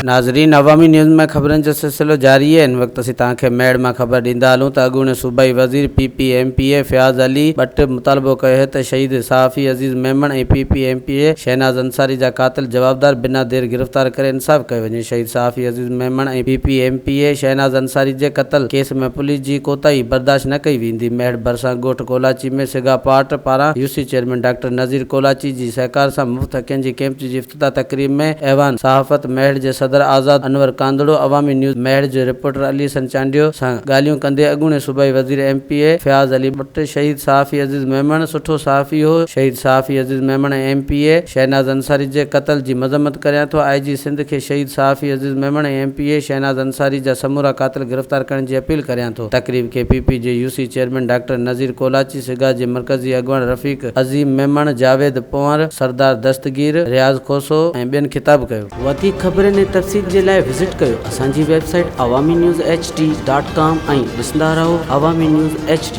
नाज़रीन, अवामी न्यूज़ में खबरन जो सिलसिलो जारी है। इन वक्त असीं तव्हांखे मेड़ में खबर ॾींदा हलूं त अॻूणे सूबाई वज़ीर PPMPA फयाज़ अली भट्ट मुतालबो कयो है त शहीद सहाफ़ी अज़ीज़ मेमण ऐं PPMPA शहनाज़ अंसारी जा कातिल जवाबदार बिना देर गिरफ़्तार करे इंसाफ़ कयो वञे। शहीद सहाफ़ी अज़ीज़ मेमण ऐं PPMPA शहनाज़ अंसारी जे क़त्ल केस में पुलिस जी कोताही बर्दाश्त न कई वेंदी। मेड़ भरिसां ॻोठ कोलाची में सिगा पार्ट पारां UC चेयरमैन डॉक्टर नज़ीर कोलाची जी सहकार सां मुफ़्त हक़नि जी कैंप जी इफ्तिताह तक़रीब में ऐवान सहाफ़त मेड़ जे सदर आज़ाद अनवर कांदड़ो अवामी न्यूज़ मेड़ जे रिपोर्टर अली संचांडियो सां ॻाल्हियूं कंदे अॻूणे सूबाई वज़ीर MPA फयाज़ अली भट्ट शहीद सहाफ़ी अज़ीज़ मेमण सुठो सहाफ़ी हो। शहीद सहाफ़ी अज़ीज़ मेमण ऐं MPA शहनाज़ अंसारी जे क़त्ल जी मज़म्मत करियां थो। IG सिंध खे शहीद सहाफ़ी अज़ीज़ मेमण ऐं MPA शहनाज़ अंसारी जा समूरा कातिल गिरफ़्तार करण जी अपील करियां थो। तक़रीब खे PP जे UC चेयरमैन डॉक्टर नज़ीर कोलाची, सिगा जे मरकज़ी अॻवान रफ़ीक अज़ीम मेमण, जावेद पोंवर, सरदार दस्तगीर, रियाज़ खोसो ऐं ॿियनि ख़िताब कयो। वधीक ख़बरनि ऐं तफ़सील जे लाइ विज़िट कयो असांजी वेबसाइट awami news hd.com ऐं ॾिसंदा रहो अवामी न्यूज़ HD।